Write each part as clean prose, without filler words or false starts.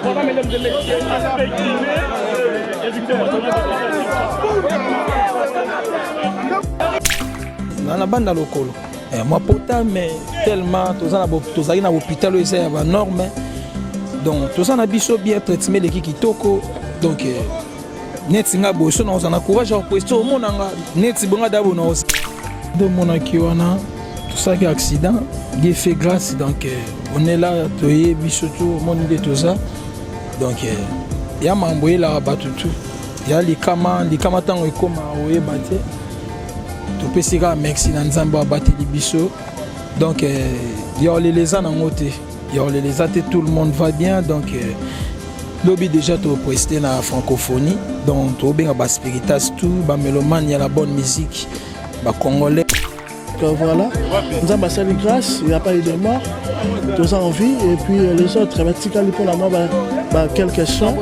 Voilà, mesdames et messieurs, aspect guillemets, dans la bande à l'ocolo. Moi, pourtant, mais tellement, tous les à l'hôpital, ils ont des normes. Donc, tous les habits bien traités, les qui toko. Donc, net singa bosso na osana courage à question mon anga net sibonga dabo na os de mon akiwana tout ça qui accident il fait grâce donc on est là toyer bisoto mon idée tout ça donc il y a m'envoyer là batutu il y a les kama tant et comme oye baté to pesika merci na nzamba baté les biso donc il y a les ans en côté il y a les athées tout le monde va bien donc lobby déjà to prester la francophonie donc to bien ba spiritas tout ba mélomane il y a la bonne musique ba congolais voilà nous avons passé grâce il n'y a pas eu de mort tous en vie et puis les autres batikali pour la mort quelques chants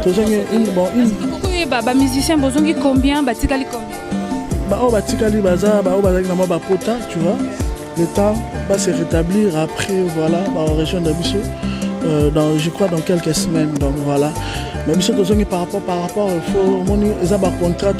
tous une ba musicien bozongi combien batikali combien batikali baza na mort pota tu vois le temps va se rétablir après voilà en région d'Abisso je crois dans quelques semaines donc voilà mais monsieur Tozongi par rapport il faut monter les contrats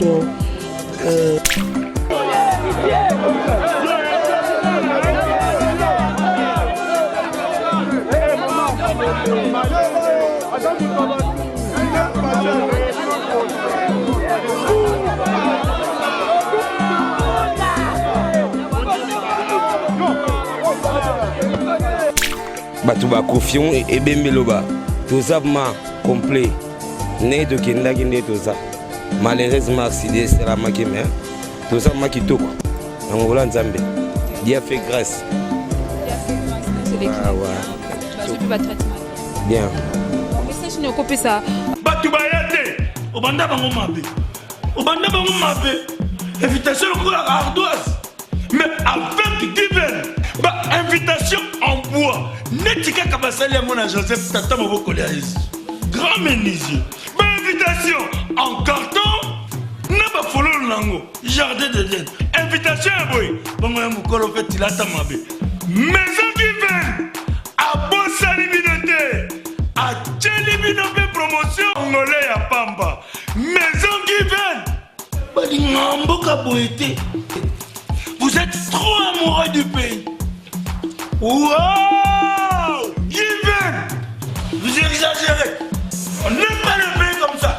Batuba confiant et Bembeloba, tout ça complet. Né de Kenda Kende tout ça. Malheureusement, accident, c'est la maquille, tout ça makito. Angola Nzambe. Dieu a fait grâce. Ah ouais. Bien. Message ne copie ça. Batuba yate, obanda bango mabe. Obanda bango mabe. Invitation à ardoise. Mais avec divin. Invitation en bois. Netika Kabasali à mon Joseph Tata Maboko Léaïs. Grand menuisier. Invitation en carton. N'a pas follow lango. Jardin de Dieu. Invitation à boy. Bon, Moukolo fait il a tamabé. Maison divine. À Bossali Binote. À Tchelibinope promotion. Angolais à Pamba. Maison divine. Balingambo Kaboete. Vous êtes trop amoureux du pays. Wow! Given! Vous exagérez! On n'aime pas le pays comme ça!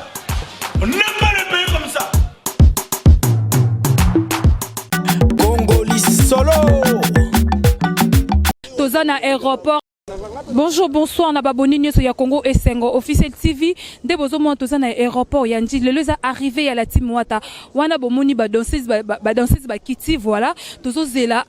On n'aime pas le pays comme ça! Congolais solo! Tozana aéroport. Bonjour, bonsoir, on a baboni nyoso ya Congo et Sengo officiel TV. De bozo mo tozana aéroport yandi le leza arrivé à la team Wata. Wana bomoni ba danseuse ba kiti voilà. Tozo zela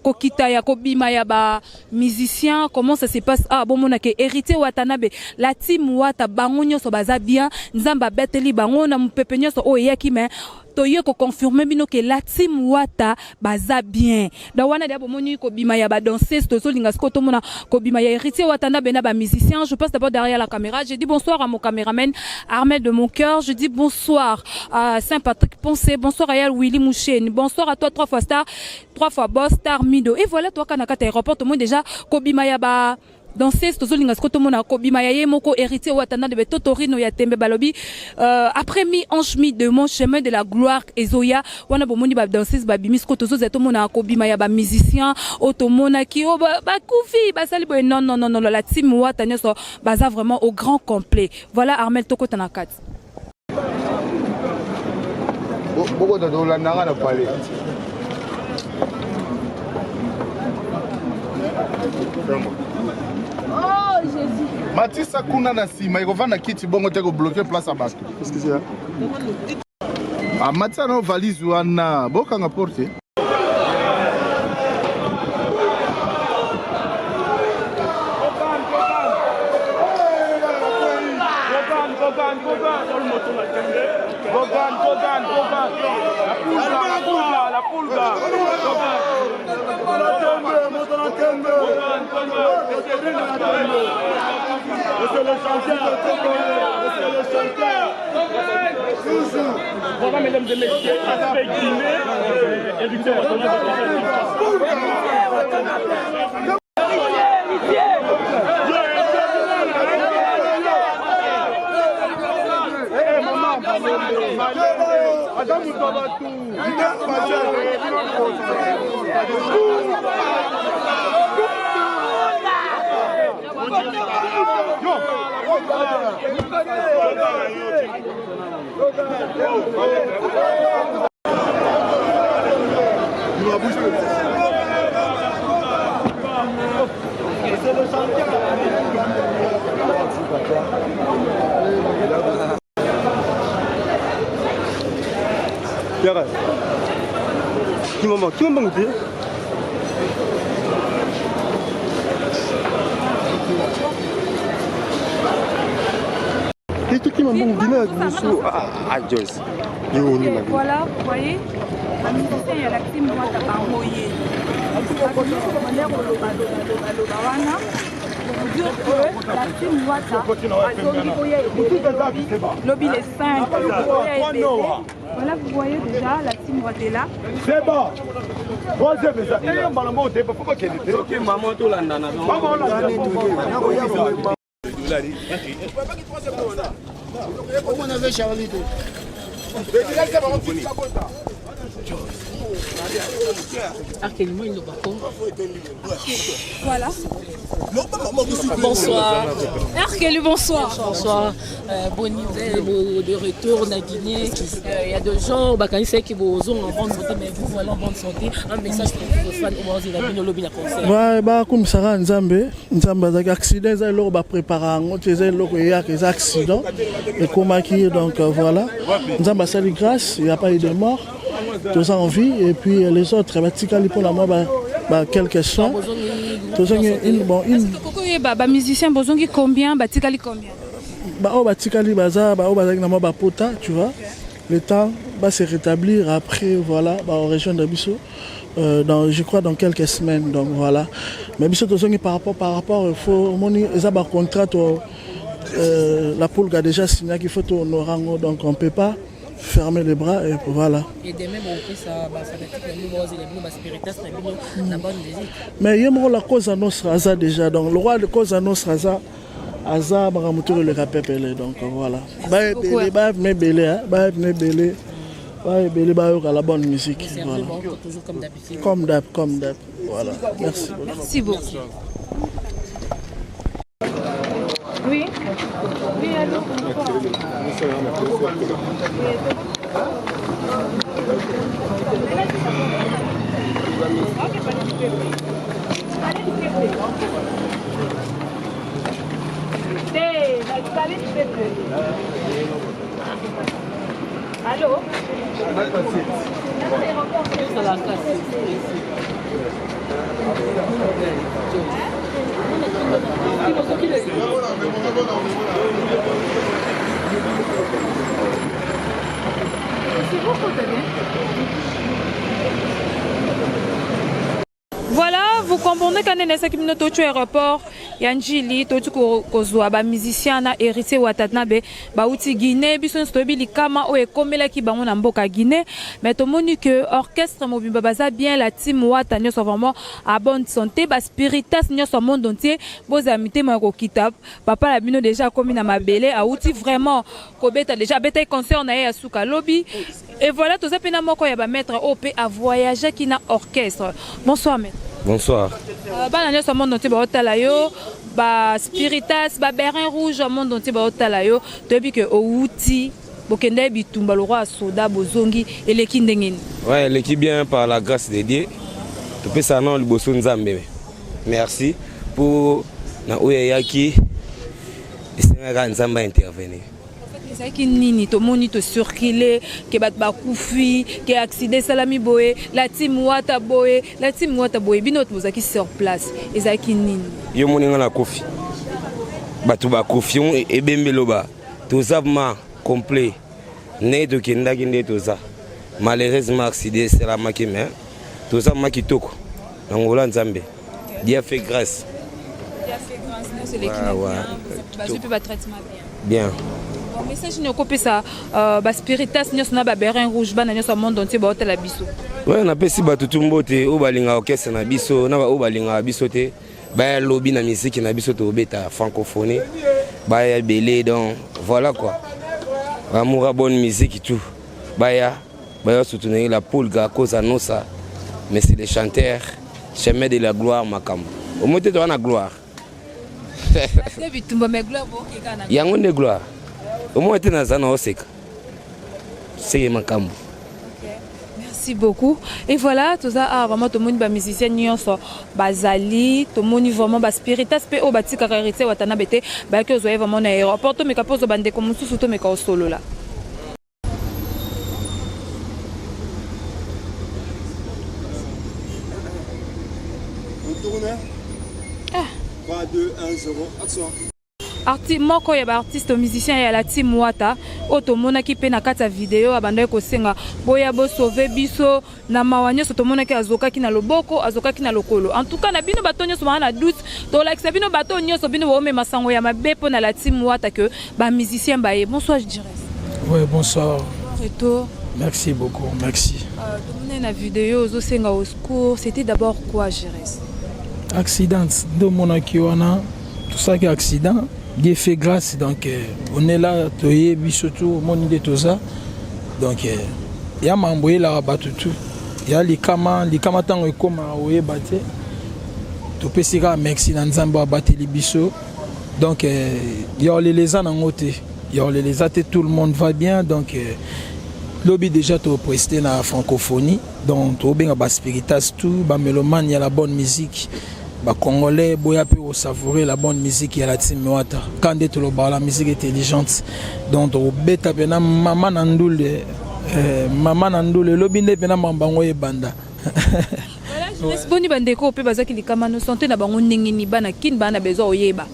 kokita ya kobima ya ba musicien. Comment ça se passe? Ah bon mona ke hérité Watanabe. La team Wata bango nyoso baza bien. Nzamba beteli bango na mpepe nyoso o yaki mais toye ko confirmer bino que la team Wata baza bien. Da wana de bomoni ko bima ya ba danseuse tozo linga skoto mona ko bima ya héritier Watana bena ba musicien. Je passe d'abord derrière la caméra. Je dis bonsoir à mon caméraman Armel de mon cœur. Je dis bonsoir à Saint-Patrick Poncé. Bonsoir à Yal Willy Mouchen. Bonsoir à toi 3 fois star, 3 fois boss star Mido. Et voilà toi kanaka aéroport tout le monde déjà ko bima ya ba danser tozolinga skoto mona ko bima ya moko héritier Watana de Totorino ya tembe balobi après mi ange mi de mon chemin de la gloire ezoya wana bomoni ba danseuse ba bimi skoto zozeto mona ko bima ya ba musicien otomona ki o ba kufi ba sali boy non la team Watana so baza vraiment au grand complet. Voilà Armel Toko Tanakat. Beaucoup de dollars na parler. Oh Jésus. Matisa kuna na sima ikovana kiti bongo te ko bloquer place à bato. Qu'est-ce que c'est? Ah matisa no valise wana boka nga porte. La pulga. Voilà, mesdames et messieurs, aspect guillemets, Pierre, qui m'en manque et tout qui m'a manqué Joyce. Voilà, vous voyez, la musicien il y a la team moi t'as pas envoyé. Pour dire que la team Wata lobby les 5. Voilà, vous voyez déjà la team Wata est là. C'est bon. Maman tout là. Voilà. Bonsoir. Arkeli, bonsoir. Bonsoir. Bonne nouvelle de retour en Guinée. Il y a des gens qui vont en bonne santé, mais vous voilà en bonne santé. Un message pour vos fans au moment où il a lobby la concert. Ouais, bah comme ça, Nzambe, accident, ils ont préparé des accidents et comment qui donc voilà. Nzambe ça les grâce, il n'y a pas eu de mort. Tous ça en vie et puis les autres, pour la mort, quelques soins. Musicien, combien? Pota, tu vois. Le temps va se rétablir après, voilà, en région d'Abisso. Je crois dans quelques semaines, donc voilà. Mais par rapport, il faut un contrat, la poule a déjà signé qu'il faut honorer, donc on ne peut pas fermer les bras et voilà. Et demain, mais il y a la cause à Nostra déjà, donc le roi de cause à Nostra Aza Baramutur le rappelle, donc voilà. La bonne musique. Voilà. Toujours comme d'habitude. Comme d'hab. Voilà. Merci. Merci beaucoup. Oui. Oui, allô. Allô? Voilà, vous comprenez qu'on est dans notre aéroport. Yanjili, tout kozwa ba musicien na héritier watatna be ba uti Guinée biso stobi likama o ekomela ki bango na mboka Guinée, mais to moni que orchestre mobimba baza bien la team Wata nyo so vraiment à bonne santé, ba spiritas nyo so monde entier, vos amitiés ma ko kitap papa la bino déjà komi na mabele a uti vraiment ko beta déjà beta concert na ya suka lobby. Et voilà tout ça pena moko ya ba maître OP à voyager qui na orchestre. Bonsoir maître. Bonsoir. Bana nyo so monde entier ba otala yo. Ba spiritas ba berin rouge au monde entier ba otala yo tobi que outi bokende bitumba le roi soda bozongi et l'équipe ndengeni. Ouais, l'équipe bien par la grâce de Dieu. Tu peux ça non le bosso nzambe. Merci pour na oyaki et c'est nzamba intervenir. C'est qui nini to moni to circuler que bat ba kufi que accident salami boé la team Wata boé binot bozaki sur place et ça qui nini. Yo moni ngana kofi. Batu ba kofion et bembeloba. Tozabma complet. Né de kenda kinde toza. Malheureusement accident salama ki mais tozabma kitoko. Angola nzambe. Dieu fait grâce. Dieu fait grâce, c'est l'équipe. Ouais. Bah je peux pas traitement bien. Bien. message ne copie ça ba spiritas nyos na ba berin rouge ba na nyos monde entier ba hôtel biso. Ouais, na pesi ba tutumbo te o balinga orchestre na biso na ba o balinga biso te ba lobby na musique na biso to beta francophonie ba ya belé donc voilà quoi. Amour bonne musique et tout. Ba ya soutenir la Polga cause à nous ça. Mais c'est des chanteurs chemin de la gloire makam. Au moins tu as la gloire. Yango de gloire. Au moins tu n'as pas oseka. C'est makam. Merci beaucoup. Et voilà, tout ça, vraiment, tout le monde, les musiciens, bazali, tout le monde, vraiment, spiritas, pe o bati caractère, watana bete, bah que vous avez vraiment un aéroport, mais qu'à pose bande comme tout, surtout mais qu'au solo là. On 3, 2, 1, 0, action. Moko ya ba artiste musicien ya la team Wata otomona ki pe na kata video abanda ko senga boya bo sauver biso na mawanyo sotomona ki azoka ki na loboko azoka ki na lokolo en tout cas na bino batonyo so na doute to like sa bino batonyo so bino bo me masango ya mabepo na la team Wata que ba musicien ba ye bonsoir je dirais. Ouais, bonsoir. Retour. Merci beaucoup, merci. Tomona na video zo senga au secours, c'était d'abord quoi Jérès? Accident de mon akiwana, tout ça qui est accident. Dieu fait grâce, donc on est là, toye, bisoto, mon idée tout ça. Donc il y a m'envoyé là rabat tout. Il y a les kamas tant que comme oye batté. Tout peut s'y merci dans Zamba batté les biso. Donc il y a les ans en côté. Il y a les athées, tout le monde va bien. Donc lobby déjà tout presté dans la francophonie. Donc tout bien bas spiritas tout, bas mélomane, il y a la bonne musique. Les Congolais peuvent savourer la bonne musique et la team Wata. Quand on parle la musique intelligente, donc on beta pena maman nandoule lobby pena mambango e banda. Voilà, je boni bandeko pe bazaki likamano santé na bango ningini bana kin bana bezo oyeba.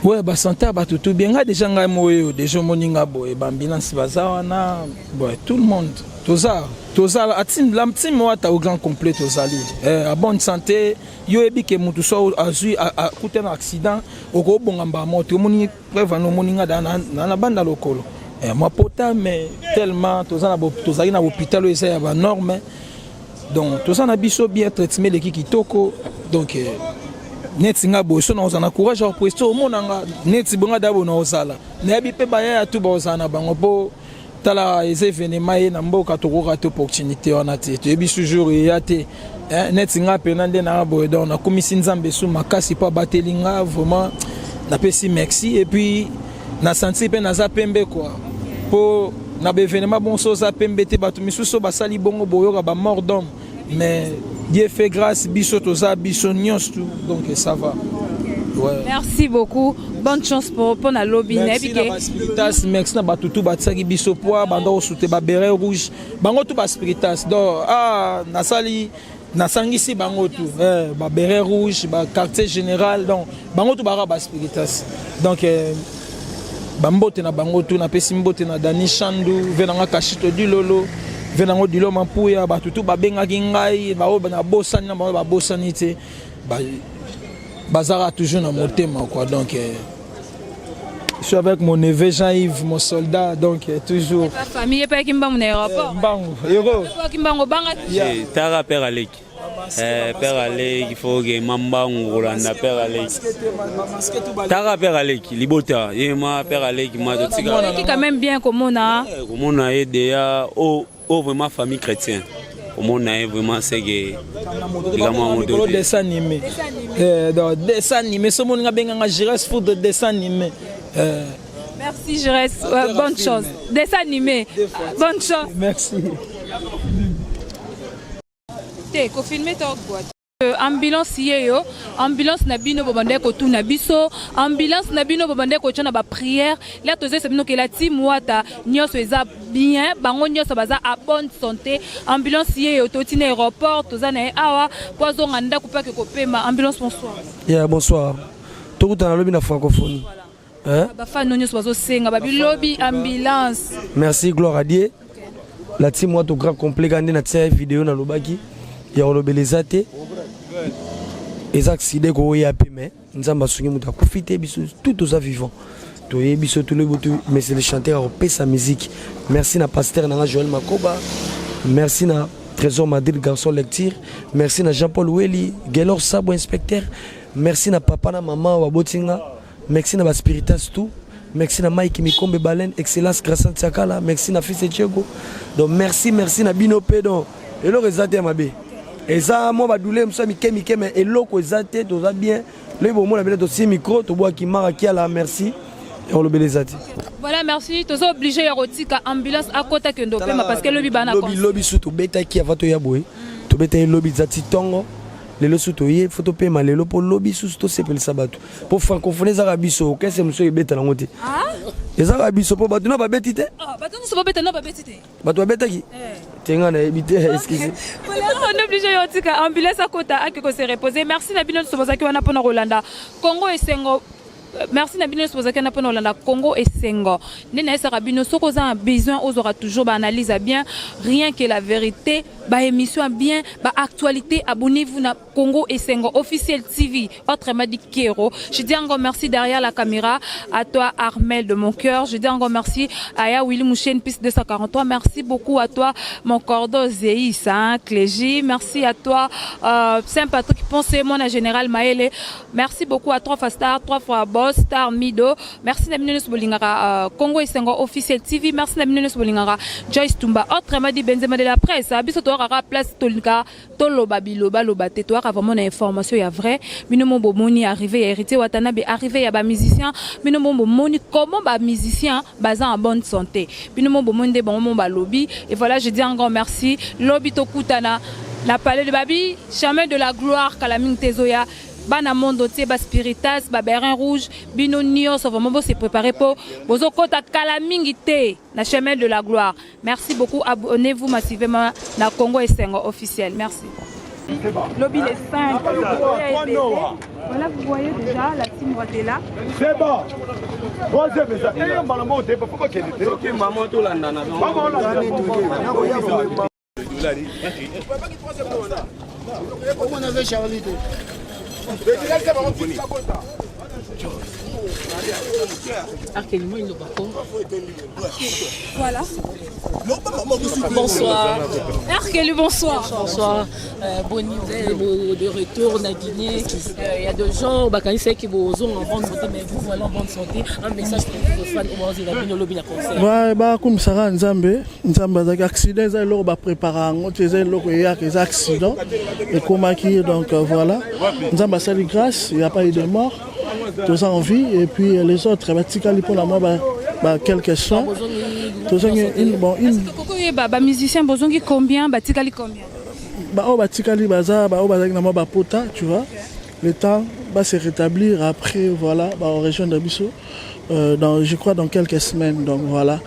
Ouais, bah santé ba tout bien déjà ngai moyo déjà moninga boy bambinance bazawana boy tout le monde. Toza la team Wata au grand complet tozali à bonne santé yo ebi ke mutu so azui a kuté un accident oko bongamba moto moni preuve no moninga na banda lokolo moi pota mais tellement tozali na hôpital eza ya ba norme donc toza na biso bien traitement les kitoko donc neti nga bo so na ozana courage au presto monanga neti bonga dabo na ozala na bi pe ba ya tu ba ozana bango po tala les événements et n'amboka to rater opportunité on a été et bis toujours et até net nga penande na bo donc na komisi nzambe sou makasi pa batelinga vraiment na pesi merci et puis na senti pe na za pembe quoi pour na be événement bon so za pembe te batu misuso basali bongo boyoka ba mort d'homme mais Dieu fait grâce biso to za biso nyos tout donc ça va. Ouais. Merci beaucoup. Bonne chance pour la lobby. Merci na batutu batsaki biso poa bando soute ba beret rouge. Bango tout ba spiritas. Donc nasangisi bango tout ba beret rouge, ba quartier général donc bango tout ba spiritas. Donc bambote na bango tout na pesi mbote na Dani Chandu, venanga Kashito Dilolo, venango Diloma Mpuya batutu ba bengaki ngai ba na bosani na ba bosani te. Bazara toujours dans mon thème quoi donc je suis avec mon neveu Jean-Yves mon soldat donc toujours la famille pas qui m'bang aéroport bango héros qui m'bang banga tara père Alek père Alek il faut que mambango Rolanda père Alek tara père Alek libota et moi père Alek moi de tigara qui quand même bien comme on a aidé au vraiment famille chrétienne. On a vraiment c'est que dessin animé dessin animé ce monde nga Jérès foot de dessin animé merci Jérès bonne chose dessin animé bonne chose merci te ko filmer ta boîte ambulance yeyo ambulance na bino bobande ko tuna biso ambulance na bino bobande ko tshona ba prière là toze se bino ke la team Wata nyoso eza bien bango nyoso baza à bonne santé ambulance yeyo totine aéroport toza na awa pozo nganda kupaka ko pema ambulance bonsoir yeah bonsoir tokuta na lobby na francophonie hein ba fa nonyo so bazo senga ba lobby ambulance merci gloire à Dieu la team Wata au grand complet gande na tsa vidéo na lobaki ya olobeleza te les accidents qu'on y a payé, nous avons souligné que tout est vivant. toyebi so tout le botu mais c'est le chanteur à sa musique. Merci na pasteur na Joël Makoba. Merci na Trésor Madrid garçon lecture. Merci na Jean-Paul Welly, Gelor Sabo inspecteur. Merci na papa na maman wa botinga. Merci na ba spiritas tout. Merci na Mike Mikombe Balen, excellence grâce à Tsakala. Merci na fils Etchego. Donc merci na Bino Pedon. Et le résultat mabe. Et ça moi ba doulé mso mike mais et loko ezate to za bien. Le bon moi la belle dossier micro to bois qui maraki à la merci. Et on le belezati. Voilà, merci. Tu es obligé à rotika ambulance à côté que ndo pema parce que lobby bana lobby surtout beta qui a vato ya boy. To beta lobby zati tongo. Lelo suto ye photo pema lelo pour lobby suto sepel sabato. Pour francophonie za biso, qu'est-ce que monsieur beta nangote. Ah? Eza biso pour bato na ba betite? Ah, bato so ba beta na ba betite. Bato beta qui? Tenga na ebité excusez. Voilà, on est obligé à rotika ambulance à côté à que se reposer. Merci na bino so bazaki wana pona Rolanda. Congo et Sengo. Merci Nabino Sozakana pour la Congo et Sengo. Nena Sarabino Sokoza a besoin aux aura toujours analyse bien rien que la vérité, ba émission bien, ba actualité, abonnez-vous na Congo et Sengo officiel TV. Autrement dit Kero. Je dis encore merci derrière la caméra à toi Armel de mon cœur. Je dis encore merci à Ya Willy Mouchen piste 243. Merci beaucoup à toi mon cordon Zéis hein, Clégie. Merci à toi Saint-Patrick Pensez mon général Maëlle. Merci beaucoup à 3 fois Star, 3 fois Star Mido, merci Nabino Bolingara Congo et Sengo officiel TV, merci Nabino Bolingara Joyce Tumba, autrement dit Benzema de la presse, abiso to ra place Tolika, Toloba Biloba Loba Teto ra vraiment information ya vrai, bino mo bomoni arrivé hérité Watanabe arrivé ya ba musicien, bino mo bomoni comment ba musicien bazan en bonne santé, bino mo bomoni de bon mo ba lobby et voilà je dis un grand merci lobby to kutana la palais de Babi, chemin de la gloire Kalaming Tezoya. Bana mondo tie ba spiritas ba berin rouge bino nio so vraiment se préparer pour bozo kota kala mingi te na chemin de la gloire. Merci beaucoup, abonnez-vous massivement na Congo et Sengo officiel. Merci. Lobby les 5. Voilà, vous voyez déjà la team Watela. C'est bon. Troisième ça. Et on va le monter pourquoi qu'elle était. OK, maman to landa na. Maman landa. On avait Charlie. Voilà. Bonsoir. Arkeli, bonsoir. Bonsoir. Bonne nouvelle de retour en Guinée. Il y a des gens qui vont en bonne santé, mais vous voilà en bonne santé. Un message pour vos fans au moment où la lobby la concert. Ouais, bah comme ça, Nzambe accident, ils ont préparé un accident et comment qui donc voilà. Nzambe sali grâce, il n'y a pas eu de mort. Tous en vie et puis les autres pour la mort quelques soins. Tous ba musicien bozongi combien batikali combien batikali baza na mort pota tu vois. Le temps va se rétablir après voilà en région d'Abisso je crois dans quelques semaines donc voilà.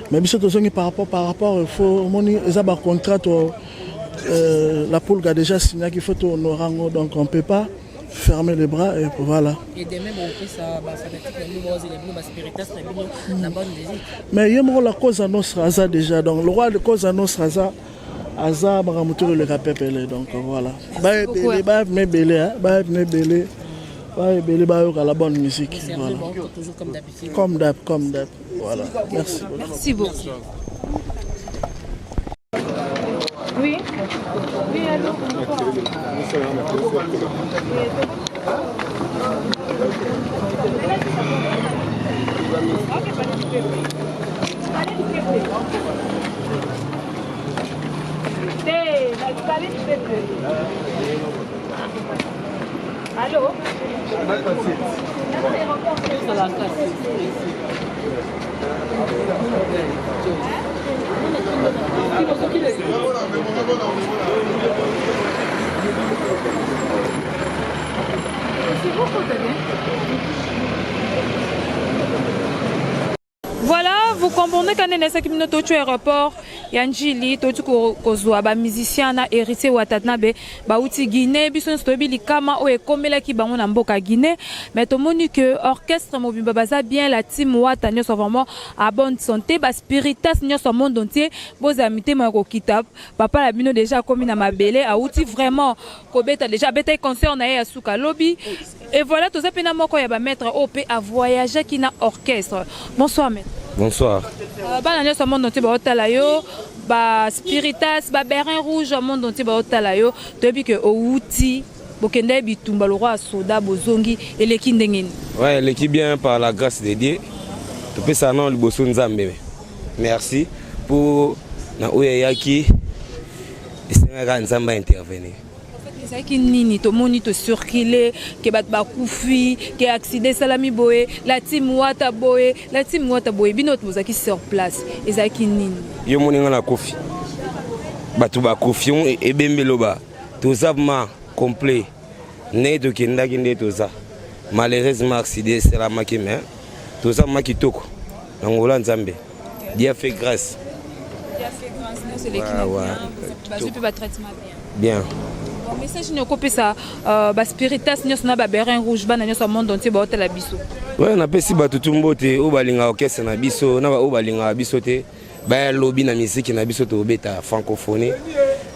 Mais Abisso tous par rapport il faut moni ça ba contrat la poule a déjà signé qu'il faut honorer donc on peut pas fermer les bras et voilà. Et de même on fait ça la bonne musique. Mais il y a la cause à Nostra déjà donc le roi de cause à Nostra Aza Baramuto le rappeler donc voilà. La bonne musique. Voilà. Toujours comme d'habitude. Comme d'hab. Voilà. Merci. Merci beaucoup. Oui. Oui, allô. Allô. Voilà, vous comprenez quand on est à l'aéroport, Yanjili, Totuko Kozwa, ba musicien na héritier Watatnabe, ba outi Guinée, bison stobi li kama o e komela ki bango na mboka Guinée, mais to moni que orchestre mobimba baza bien la team Wata nyo so vraiment à bonne santé, ba spiritas nyo so monde entier, vos amitiés ma ko kitap, papa la bino déjà komi na mabele, a outi vraiment ko beta déjà beta concert na ya suka lobby. Et voilà, tout ça, pena moko ya ba maître OP à voyager qui na orchestre. Bonsoir maître. Bonsoir. Bana nyoso monde nti ba otala yo, ba Spiritas, ba Berin Rouge monde nti ba otala yo, toyebi que outi bokende bitumba le roi soda bozongi eleki ndengeni. Ouais, l'équipe bien par la grâce de Dieu. Tu peux ça non liboso nzambe. Merci pour na oyaki esenga nzamba intervenir. Ezaki nini tomoni to circuler ke bat bakufi ke accident salami boye la team wata boye bino tozaki sur place ezaki nini yo moninga na kofi batu bakufion ebembeloba tozabma complet ne to kenda kinde toza malheureusement accident salama ki mais tozabma kitoko ngola nzambe Dieu fait grâce. C'est l'équipe bien traitement bien. Bon message ni ko pesa ba Spiritas nyos na ba Berin Rouge bana nyos monde entier ba hôtel biso. Ouais, na pesi ba tutumbote o balinga orchestre na biso na ba o balinga biso te ba lobby na musique na biso to beta francophonie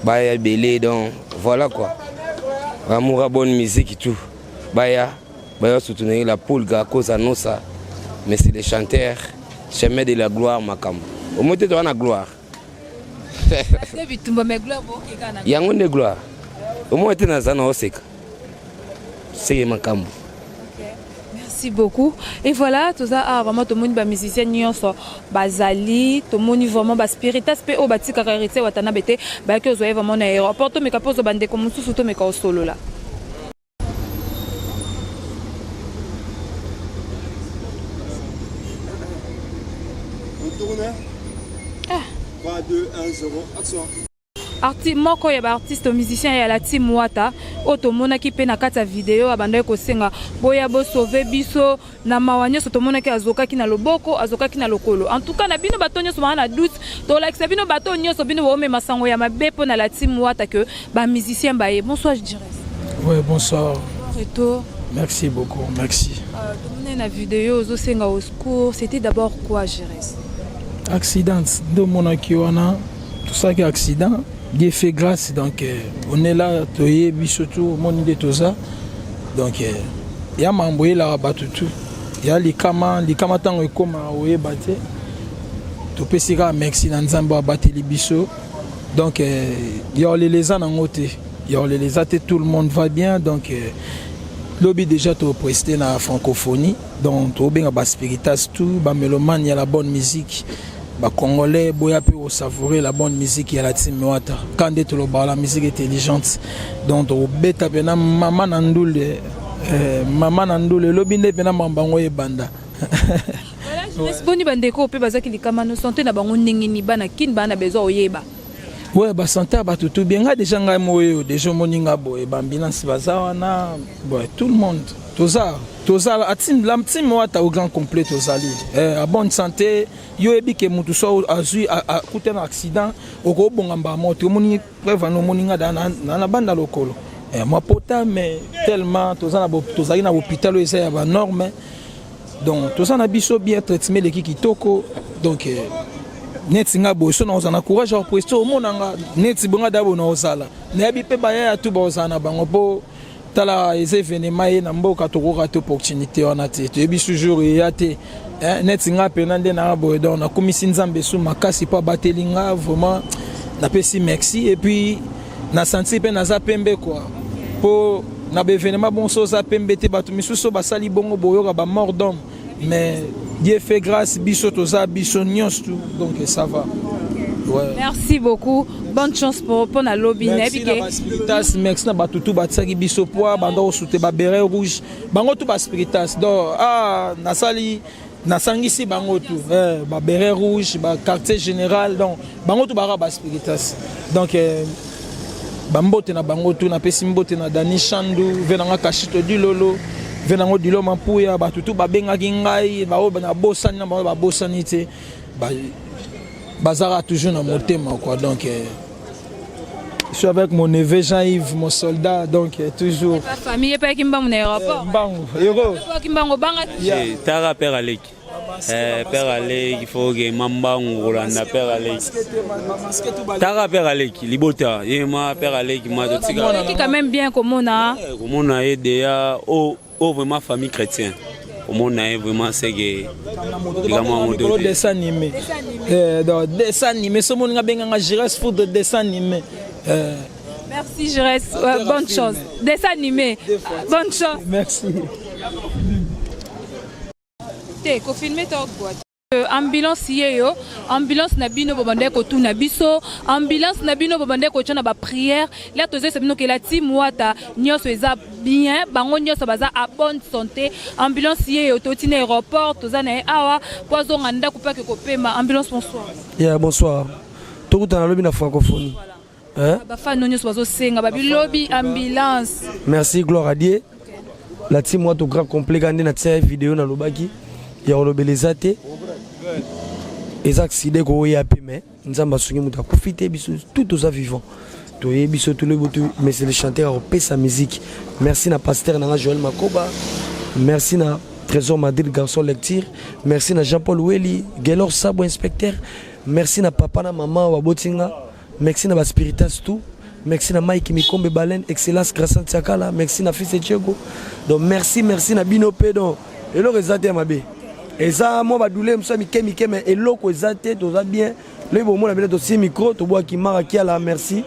ba ya belé donc voilà quoi. Amour à bonne musique et tout. Baya soutenir la Pulga cause à Nosa. Mais c'est les chanteurs chemin de la gloire Makambo. Au moins tu as la gloire. Yango de gloire. Au moins tu as na oseka. C'est Makambo. Merci beaucoup. Et voilà, tout ça vraiment tout le monde ba musicien nyonso bazali, tout le monde vraiment ba Spiritas pe o bati kakarité watana bete ba ke ozoye vraiment na aéroport to meka pozo bande comme tout to meka solo là. Ah. 3, 2, 1, 0, action. Moko ya ba artiste musicien ya la team Wata otomona ki pe na kata video abanda ko senga boya bo sauver biso na mawanyo sotomona ki azoka ki na loboko azoka ki na lokolo en tout cas na bino batonyo so na doute to like sa bino batonyo so bino bo me masango ya mabepo na la team Wata que ba musicien ba ye bonsoir je dirais. Ouais, bonsoir. Retour. Merci beaucoup, merci. Tomona na video zo senga au secours, c'était d'abord quoi Jérès? Accident de mon akiwana, tout ça qui est accident. Dieu fait grâce, donc on est là, toye bisoto, mon idée tout ça. Donc il y a m'envoyé là bas tout. Il y a les kama tant que comme oye batté. Tu peux sira merci dans Zamba batté les biso. Donc il y a les ans en côté. Il y a les athées, tout le monde va bien donc lobby déjà to presté dans la francophonie. Donc tu bien bas Spiritas tout, bas mélomane, il y a la bonne musique. Les Congolais peuvent savourer la bonne musique et la team Wata. Quand tu la musique intelligente, donc beta pena maman nandoule lobinde pena mambango e banda. Voilà, je boni bande ko pe bazaki likama no santé na bango ndingini bana kin bana bezo oyeba. Ouais, ba santé ba tout bien déjà ngai moyo déjà moninga boy bambina sibaza na boy tout le monde. Toza la team Wata au grand complet tozali. À bonne santé, yo ebi ke mutu so azui a kuté un accident oko bongamba moto moni preuve no moninga na banda lokolo. Moi pota mais tellement tozali na hôpital eza ya ba norme. Donc toza na biso bien traitement les kitoko donc neti nga boso na ozana courage à prester au monanga neti bonga dabo na ozala. Na bi pe ba ya tu ba ozana bango po tala les événements et namboka tokoka to opportunité wana te to yebi toujours ya te net nga penande na boy donc na komisi nzambe su makasi pa batelinga vraiment na pesi merci et puis na senti pe na za pembe quoi po na be événement bon so za pembe te batu misuso basali bongo boyoka ba mort d'homme mais Dieu fait grâce biso to za biso nyos tout donc ça va. Ouais. Merci beaucoup. Bonne chance pour la lobby. Merci na batutu batsaki biso poa bando soute ba Berin Rouge. Bango tout ba Spiritas. Donc nasangisi bango tout ba Berin Rouge, ba quartier général donc bango tout ba Spiritas. Donc bambote na bango tout na pesi mbote na Dani Chandu, venanga Kashito Dilolo, venango Dilo Mampuya, batutu ba bengaki ngai, ba na bosani na ba bosani te. Ba Bazara toujours dans mon thème quoi donc je suis avec mon neveu Jean-Yves mon soldat donc toujours la famille pas qui mba mon aéroport bango héros kimbango banga tara père Alek père Alek il faut que mamba ngolanda père Alek tara père Alek libota yema père Alek ma dotika qui quand même bien comme on a idea o oh vraiment famille chrétienne. Au monde vraiment c'est que dessin animé. Dessin animé, ce monde a bien un Giresse foot de dessin animé. Merci Giresse, bonne chose. Dessin animé, bonne chose. Merci. T'es confirmé ta boîte. Ambulance yo, ambulance na bino bobande ko tuna biso, ambulance na bino bobande ko tshana ba prière, là toze se bino ke la team wata nyoso eza bien, bango nyoso baza à bonne santé, ambulance yo toti na aéroport, toza na awa, pozo nganda ko pa ke ko pema, ambulance bonsoir. Yeah, bonsoir. Tout dans la lobby na francophonie. Hein? Ba fa nonyo bazo senga ba lobby ambulance. Merci, gloire à Dieu. La team wata au grand complet gandé na tsa vidéo na lobaki. Ya olobelezate. Les accidents qu'on a pu mais nous avons profité tout aux vivants. Mais c'est le chanteur qui paie sa musique. Merci à pasteur Joël Makoba. Merci à Trésor Madrid garçon lecture. Merci à Jean-Paul Weli, Gelor Sabo inspecteur. Merci à papa na maman wa Botinga. Merci à Spiritas tout. Merci à Mike Mikombe Balen, excellence grâce à Tiakala. Merci à fils Etchego. Donc merci à Bino Pedon. Et le résultat mabe. Et ça, moi, je vais vous dire mais eloko ezate tout va bien. Le bon moi la dossier micro, to bois qui marque à la merci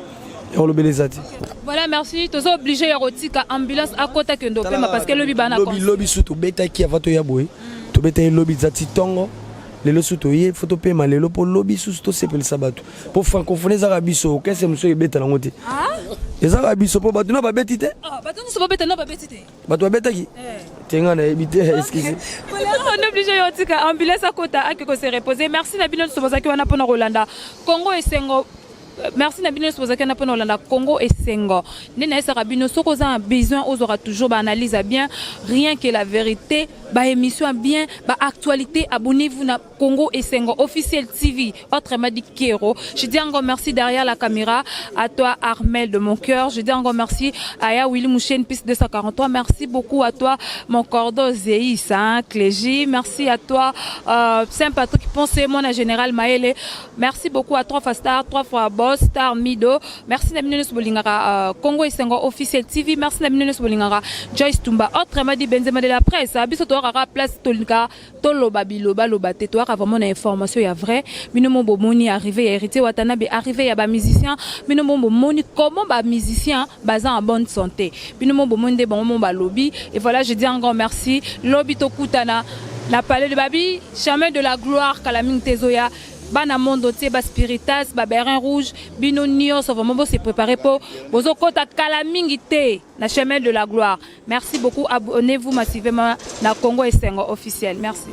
et on le belezate. Voilà, merci. Tu es obligé à rotika ambulance à côté que ndo pema parce que le bibana lobby surtout beta qui avato ya boy. To beta lobby zati tongo. Lelo surtout ye photo pema lelo pour lobby surtout c'est pour sabato. Pour francophonie za biso, qu'est-ce que monsieur beta na ngote. Ah? Ezaka biso pour bato na ba betite? Ah, bato na so beta na ba betite. Bato beta qui? Tenga na ebité, excusez. Voilà, on est obligé à rotika ambulance à côté à que se reposer. Merci na bino so bazaki wana pona Rolanda. Congo et Sengo. Merci Nabino Sozaki na pona Rolanda Congo et Sengo. Nena esa rabino soko za besoin aux aura toujours ba analyse bien rien que la vérité, ba émission bien, ba actualité, abonnez-vous na Congo et Sengo officiel TV. Autrement dit Kero. Je dis encore merci derrière la caméra à toi Armel de mon cœur. Je dis encore merci à Ya Willy Mouchen piste 243. Merci beaucoup à toi mon cordon Zéis hein, Clégie. Merci à toi Saint-Patrick Pensez mon général Maëlle. Merci beaucoup à 3 fois Star, 3 fois Boss Star Mido. Merci Nabino Bolingara Congo et Sengo officiel TV. Merci Nabino Bolingara Joyce Tumba. Autrement dit Benzema de la presse. Biso to ra place Tolika Toloba Biloba Loba Tetoire vraiment information ya vrai. Bino mo bomoni arrivé hérité Watanabe arrivé ya ba musicien. Bino mo bomoni comment ba musicien bazan en bonne santé. Bino mo bomoni de bon ba lobby et voilà je dis un grand merci. Lobby Tokutana la palais de Babi, chemin de la gloire Kalaming Tezoya. Bana mondo tie ba spiritas ba berin rouge bino nio so vraiment se préparer pour bozo kota Kalaming te na chemin de la gloire. Merci beaucoup, abonnez-vous massivement na Congo et Sengo officiel. Merci.